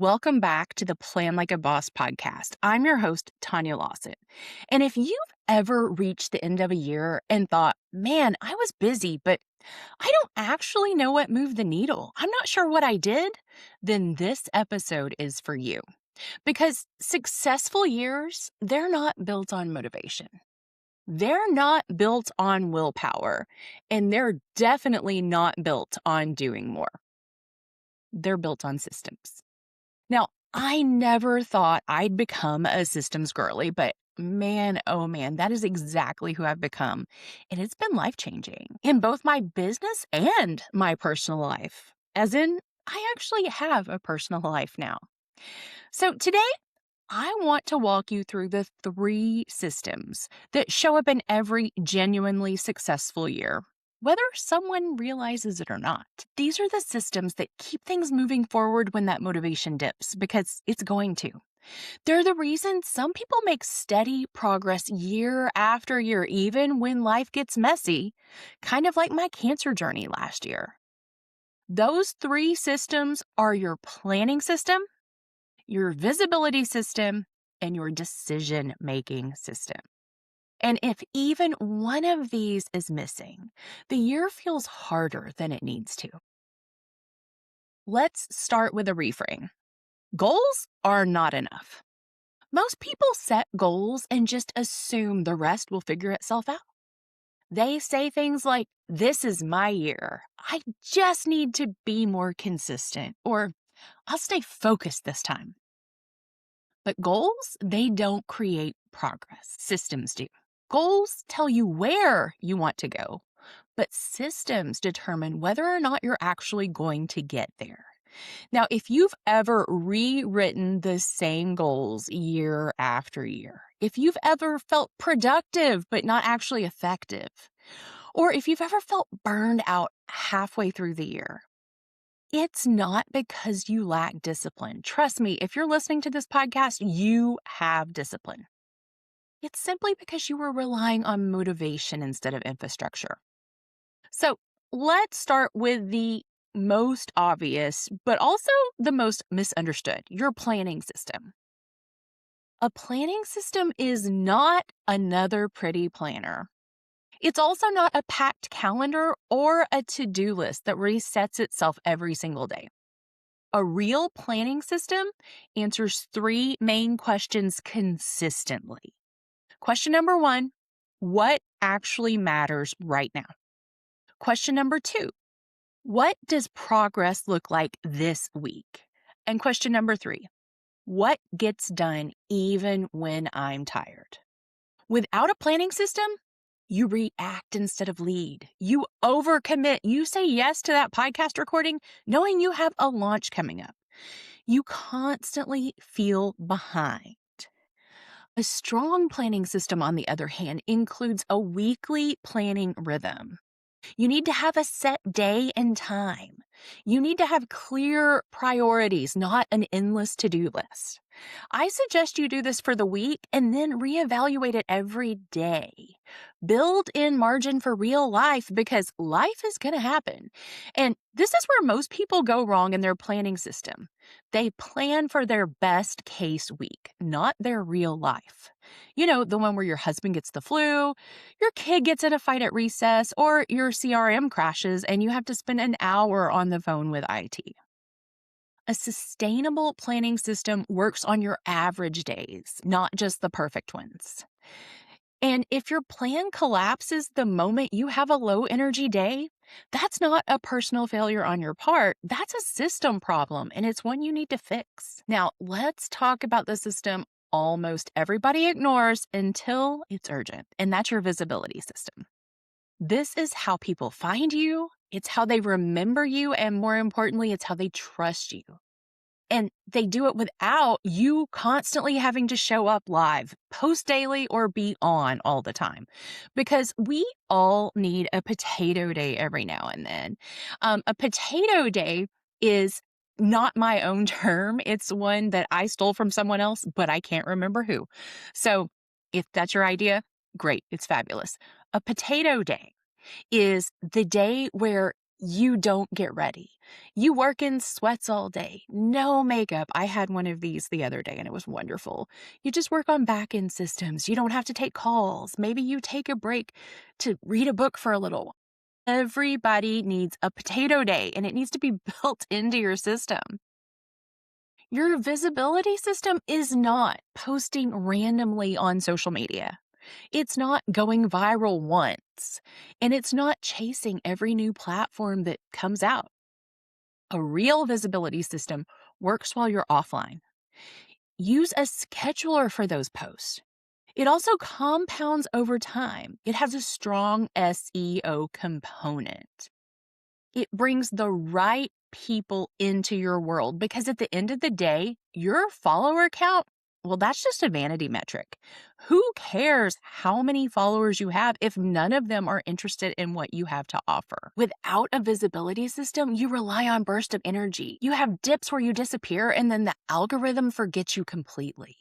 Welcome back to the Plan Like a Boss podcast. I'm your host, Tanya Lawson. And if you've ever reached the end of a year and thought, man, I was busy, but I don't actually know what moved the needle, I'm not sure what I did, then this episode is for you. Because successful years, they're not built on motivation. They're not built on willpower, and they're definitely not built on doing more. They're built on systems. Now, I never thought I'd become a systems girly, but man, oh man, that is exactly who I've become. And it's been life changing in both my business and my personal life. As in, I actually have a personal life now. So today, I want to walk you through the 3 systems that show up in every genuinely successful year, whether someone realizes it or not. These are the systems that keep things moving forward when that motivation dips, because it's going to. They're the reason some people make steady progress year after year, even when life gets messy, kind of like my cancer journey last year. Those 3 systems are your planning system, your visibility system, and your decision-making system. And if even one of these is missing, the year feels harder than it needs to. Let's start with a reframe. Goals are not enough. Most people set goals and just assume the rest will figure itself out. They say things like, "This is my year. I just need to be more consistent," or "I'll stay focused this time." But goals, they don't create progress. Systems do. Goals tell you where you want to go, but systems determine whether or not you're actually going to get there. Now, if you've ever rewritten the same goals year after year, if you've ever felt productive but not actually effective, or if you've ever felt burned out halfway through the year, it's not because you lack discipline. Trust me, if you're listening to this podcast, you have discipline. It's simply because you were relying on motivation instead of infrastructure. So let's start with the most obvious, but also the most misunderstood, your planning system. A planning system is not another pretty planner. It's also not a packed calendar or a to-do list that resets itself every single day. A real planning system answers 3 main questions consistently. Question number 1, what actually matters right now? Question number 2, what does progress look like this week? And question number 3, what gets done even when I'm tired? Without a planning system, you react instead of lead. You overcommit. You say yes to that podcast recording knowing you have a launch coming up. You constantly feel behind. A strong planning system, on the other hand, includes a weekly planning rhythm. You need to have a set day and time. You need to have clear priorities, not an endless to-do list. I suggest you do this for the week and then reevaluate it every day. Build in margin for real life, because life is going to happen. And this is where most people go wrong in their planning system. They plan for their best case week, not their real life. You know, the one where your husband gets the flu, your kid gets in a fight at recess, or your CRM crashes and you have to spend an hour on the phone with IT. A sustainable planning system works on your average days, not just the perfect ones. And if your plan collapses the moment you have a low energy day, that's not a personal failure on your part. That's a system problem, and it's one you need to fix. Now, let's talk about the system almost everybody ignores until it's urgent, and that's your visibility system. This is how people find you, it's how they remember you, and more importantly, it's how they trust you. And they do it without you constantly having to show up live, post daily, or be on all the time. Because we all need a potato day every now and then. A potato day is not my own term. It's one that I stole from someone else, but I can't remember who. So if that's your idea, great. It's fabulous. A potato day is the day where you don't get ready. You work in sweats all day, no makeup. I had one of these the other day and it was wonderful. You just work on back end systems. You don't have to take calls. Maybe you take a break to read a book for a little. Everybody needs a potato day and it needs to be built into your system. Your visibility system is not posting randomly on social media. It's not going viral once, and it's not chasing every new platform that comes out. A real visibility system works while you're offline. Use a scheduler for those posts. It also compounds over time. It has a strong SEO component. It brings the right people into your world because at the end of the day, your follower count, well, that's just a vanity metric. Who cares how many followers you have if none of them are interested in what you have to offer? Without a visibility system, you rely on burst of energy. You have dips where you disappear and then the algorithm forgets you completely.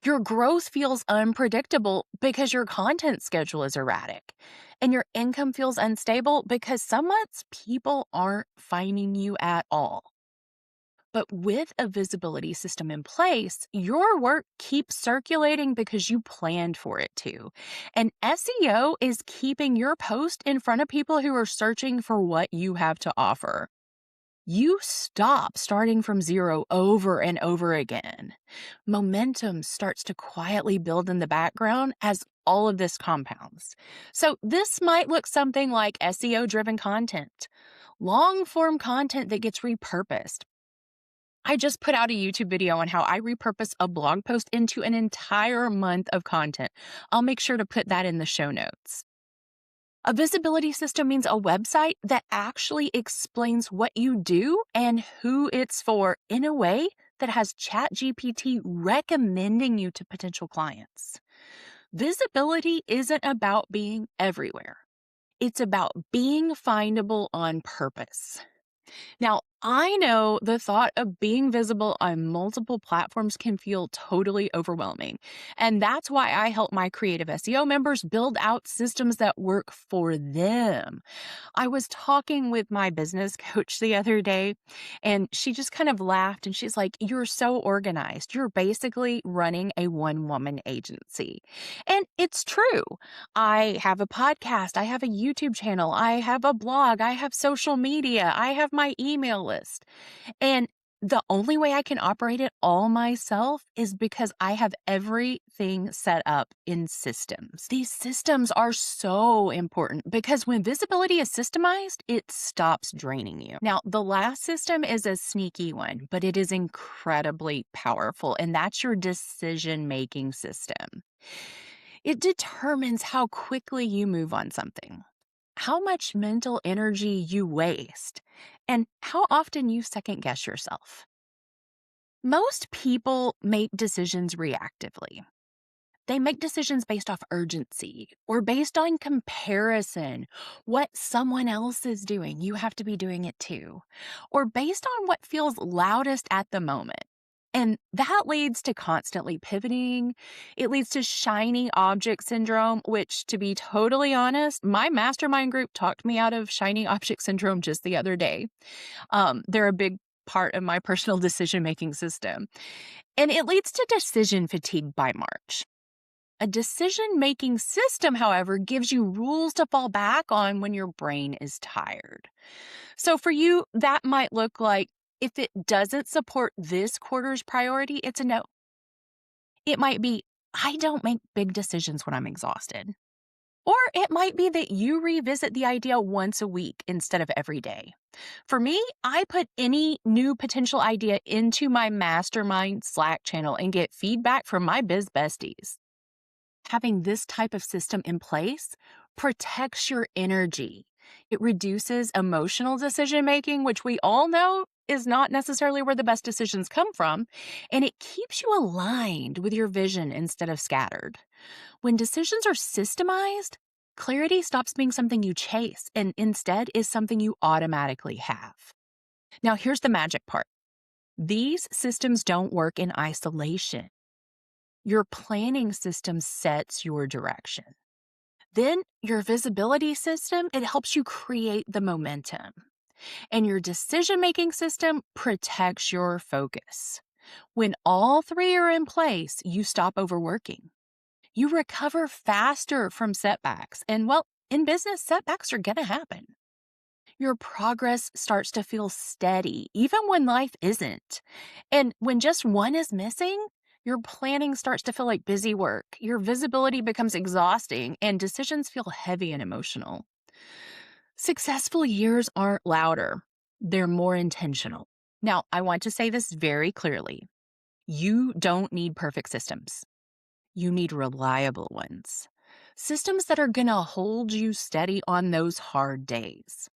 Your growth feels unpredictable because your content schedule is erratic. And your income feels unstable because some months people aren't finding you at all. But with a visibility system in place, your work keeps circulating because you planned for it to. And SEO is keeping your post in front of people who are searching for what you have to offer. You stop starting from zero over and over again. Momentum starts to quietly build in the background as all of this compounds. So, this might look something like SEO driven content, long form content that gets repurposed. I just put out a YouTube video on how I repurpose a blog post into an entire month of content. I'll make sure to put that in the show notes. A visibility system means a website that actually explains what you do and who it's for in a way that has ChatGPT recommending you to potential clients. Visibility isn't about being everywhere. It's about being findable on purpose. Now, I know the thought of being visible on multiple platforms can feel totally overwhelming. And that's why I help my creative SEO members build out systems that work for them. I was talking with my business coach the other day, and she just kind of laughed and she's like, "You're so organized. You're basically running a one-woman agency." And it's true. I have a podcast, I have a YouTube channel, I have a blog, I have social media, I have my email list. And the only way I can operate it all myself is because I have everything set up in systems. These systems are so important because when visibility is systemized, it stops draining you. Now, the last system is a sneaky one, but it is incredibly powerful, and that's your decision-making system. It determines how quickly you move on something, how much mental energy you waste, and how often you second guess yourself. Most people make decisions reactively. They make decisions based off urgency or based on comparison. What someone else is doing, you have to be doing it too. Or based on what feels loudest at the moment. And that leads to constantly pivoting. It leads to shiny object syndrome, which, to be totally honest, my mastermind group talked me out of shiny object syndrome just the other day. They're a big part of my personal decision making system. And it leads to decision fatigue by March. A decision-making system, however, gives you rules to fall back on when your brain is tired. So for you, that might look like if it doesn't support this quarter's priority, it's a no. It might be, I don't make big decisions when I'm exhausted. Or it might be that you revisit the idea once a week instead of every day. For me, I put any new potential idea into my mastermind Slack channel and get feedback from my biz besties. Having this type of system in place protects your energy. It reduces emotional decision making, which we all know is not necessarily where the best decisions come from, and it keeps you aligned with your vision instead of scattered. When decisions are systemized, clarity stops being something you chase and instead is something you automatically have. Now, here's the magic part. These systems don't work in isolation. Your planning system sets your direction. Then your visibility system, it helps you create the momentum. And your decision-making system protects your focus. When all three are in place, you stop overworking. You recover faster from setbacks. And well, in business, setbacks are going to happen. Your progress starts to feel steady, even when life isn't. And when just one is missing, your planning starts to feel like busy work. Your visibility becomes exhausting, and decisions feel heavy and emotional. Successful years aren't louder, they're more intentional. Now, I want to say this very clearly. You don't need perfect systems. You need reliable ones. Systems that are going to hold you steady on those hard days.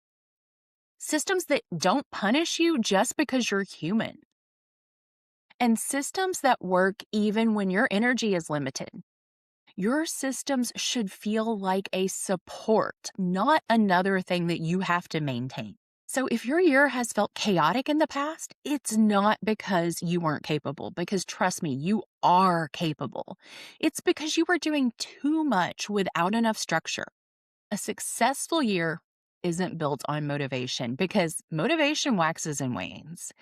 Systems that don't punish you just because you're human. And systems that work even when your energy is limited. Your systems should feel like a support, not another thing that you have to maintain. So if your year has felt chaotic in the past, it's not because you weren't capable, because trust me, you are capable. It's because you were doing too much without enough structure. A successful year isn't built on motivation because motivation waxes and wanes.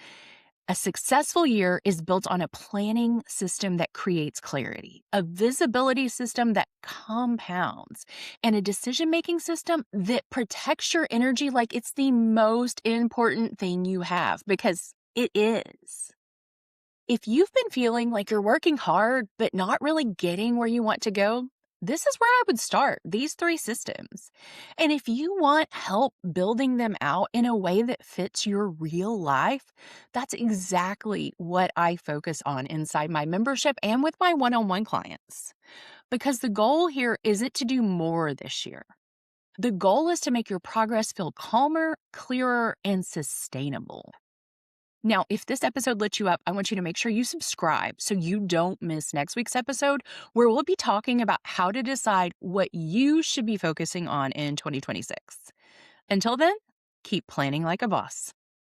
A successful year is built on a planning system that creates clarity, a visibility system that compounds, and a decision-making system that protects your energy like it's the most important thing you have, because it is. If you've been feeling like you're working hard but not really getting where you want to go, this is where I would start, these three systems. And if you want help building them out in a way that fits your real life, that's exactly what I focus on inside my membership and with my one-on-one clients. Because the goal here isn't to do more this year. The goal is to make your progress feel calmer, clearer, and sustainable. Now, if this episode lit you up, I want you to make sure you subscribe so you don't miss next week's episode, where we'll be talking about how to decide what you should be focusing on in 2026. Until then, keep planning like a boss.